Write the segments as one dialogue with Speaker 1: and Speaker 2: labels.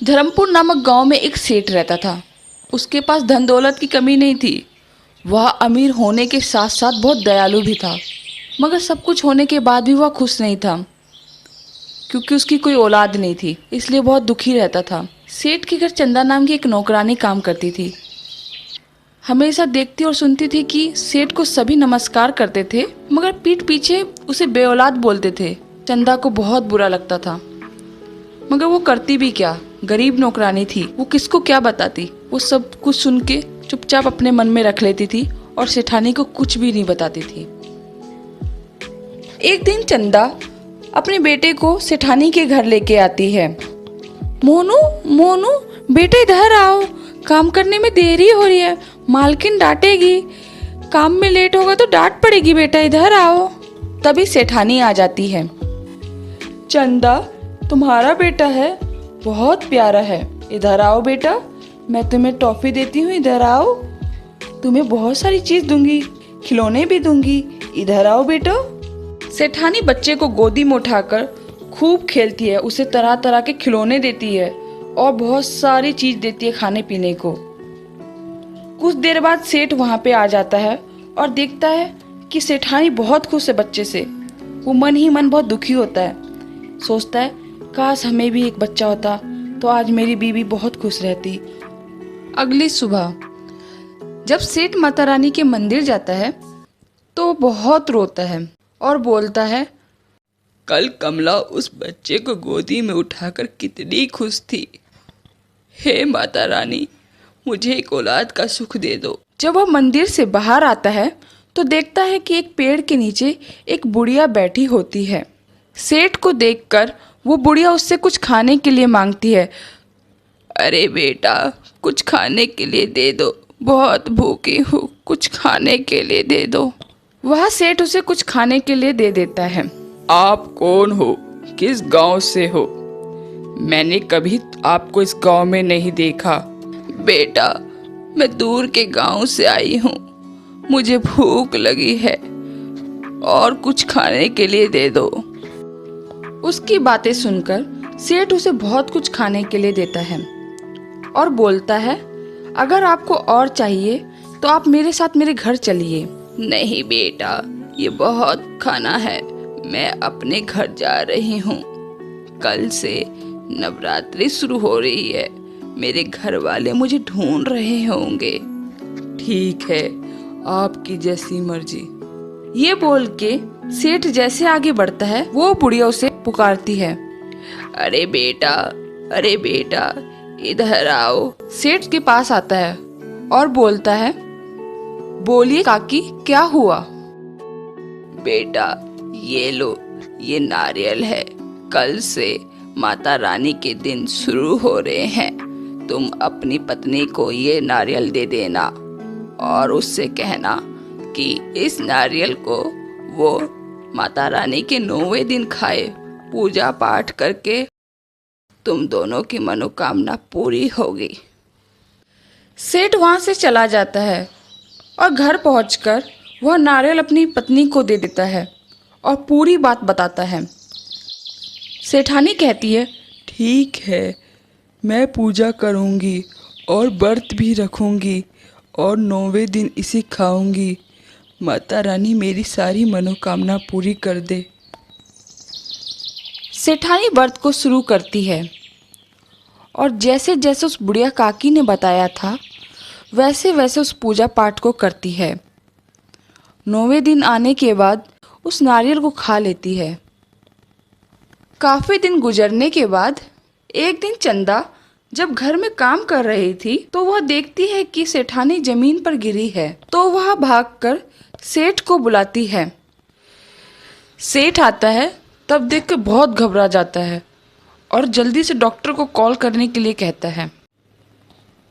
Speaker 1: धर्मपुर नामक गांव में एक सेठ रहता था। उसके पास धन दौलत की कमी नहीं थी। वह अमीर होने के साथ साथ बहुत दयालु भी था, मगर सब कुछ होने के बाद भी वह खुश नहीं था, क्योंकि उसकी कोई औलाद नहीं थी, इसलिए बहुत दुखी रहता था। सेठ के घर चंदा नाम की एक नौकरानी काम करती थी। हमेशा देखती और सुनती थी कि सेठ को सभी नमस्कार करते थे, मगर पीठ पीछे उसे बेऔलाद बोलते थे। चंदा को बहुत बुरा लगता था, मगर वो करती भी क्या, गरीब नौकरानी थी, वो किसको क्या बताती। वो सब कुछ सुन के चुपचाप अपने मन में रख लेती थी और सेठानी को कुछ भी नहीं बताती थी। एक दिन चंदा अपने बेटे को सेठानी के घर लेके आती है। मोनू मोनू बेटे इधर आओ, काम करने में देरी हो रही है, मालकिन डांटेगी, काम में लेट होगा तो डांट पड़ेगी, बेटा इधर आओ। तभी सेठानी आ जाती है। चंदा तुम्हारा बेटा है, बहुत प्यारा है, इधर आओ बेटा, मैं तुम्हें टॉफी देती हूँ, इधर आओ, तुम्हें बहुत सारी चीज दूंगी, खिलौने भी दूंगी, इधर आओ बेटा। सेठानी बच्चे को गोदी में उठाकर खूब खेलती है, उसे तरह तरह के खिलौने देती है और बहुत सारी चीज देती है खाने पीने को। कुछ देर बाद सेठ वहां पे आ जाता है और देखता है कि सेठानी बहुत खुश है बच्चे से। वो मन ही मन बहुत दुखी होता है, सोचता है काश हमें भी एक बच्चा होता तो आज मेरी बीवी बहुत खुश रहती। अगली सुबह जब सेठ माता रानी के मंदिर जाता है तो बहुत रोता है और बोलता है,
Speaker 2: कल कमला उस बच्चे को गोदी में उठाकर कितनी खुश थी। हे माता रानी, मुझे एक औलाद का सुख दे दो।
Speaker 1: जब वह मंदिर से बाहर आता है तो देखता है कि एक पेड़ के नीचे एक बुढ़िया बैठी होती है। सेठ को देखकर वो बुढ़िया उससे कुछ खाने के लिए मांगती है।
Speaker 2: अरे बेटा, कुछ खाने के लिए दे दो, बहुत भूखी हूँ, कुछ खाने के लिए दे दो।
Speaker 1: वह सेठ उसे कुछ खाने के लिए दे देता है।
Speaker 2: आप कौन हो, किस गांव से हो? मैंने कभी आपको इस गांव में नहीं देखा। बेटा, मैं दूर के गांव से आई हूँ, मुझे भूख लगी है और कुछ खाने के लिए दे दो।
Speaker 1: उसकी बातें सुनकर सेठ उसे बहुत कुछ खाने के लिए देता है और बोलता है, अगर आपको और चाहिए तो आप मेरे साथ मेरे घर चलिए।
Speaker 2: नहीं बेटा, ये बहुत खाना है, मैं अपने घर जा रही हूँ। कल से नवरात्रि शुरू हो रही है, मेरे घर वाले मुझे ढूंढ रहे होंगे।
Speaker 1: ठीक है, आपकी जैसी मर्जी। ये बोल के सेठ जैसे आगे बढ़ता है वो बुढ़िया उसे पुकारती है।
Speaker 2: अरे बेटा, अरे बेटा, इधर आओ।
Speaker 1: सेठ के पास आता है और बोलता है, बोलिए काकी, क्या हुआ?
Speaker 2: बेटा, ये लो, ये नारियल है, कल से माता रानी के दिन शुरू हो रहे हैं। तुम अपनी पत्नी को ये नारियल दे देना और उससे कहना कि इस नारियल को वो माता रानी के 9वें दिन खाए। पूजा पाठ करके तुम दोनों की मनोकामना पूरी होगी।
Speaker 1: सेठ वहां से चला जाता है और घर पहुंचकर वह नारियल अपनी पत्नी को दे देता है और पूरी बात बताता है। सेठानी कहती है,
Speaker 2: ठीक है, मैं पूजा करूंगी और व्रत भी रखूंगी और 9वें दिन इसे खाऊंगी। माता रानी मेरी सारी मनोकामना पूरी कर दे।
Speaker 1: सेठानी व्रत को शुरू करती है और जैसे जैसे उस बुढ़िया काकी ने बताया था वैसे वैसे उस पूजा पाठ को करती है। 9वें दिन आने के बाद उस नारियल को खा लेती है। काफी दिन गुजरने के बाद एक दिन चंदा जब घर में काम कर रही थी तो वह देखती है कि सेठानी जमीन पर गिरी है, तो वह भागकर सेठ को बुलाती है। सेठ आता है, तब देखकर बहुत घबरा जाता है और जल्दी से डॉक्टर को कॉल करने के लिए कहता है।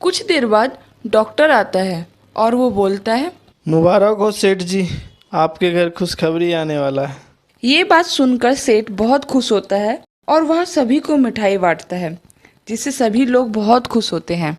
Speaker 1: कुछ देर बाद डॉक्टर आता है और वो बोलता है,
Speaker 3: मुबारक हो सेठ जी, आपके घर खुशखबरी आने वाला है।
Speaker 1: ये बात सुनकर सेठ बहुत खुश होता है और वह सभी को मिठाई बांटता है, जिससे सभी लोग बहुत खुश होते हैं।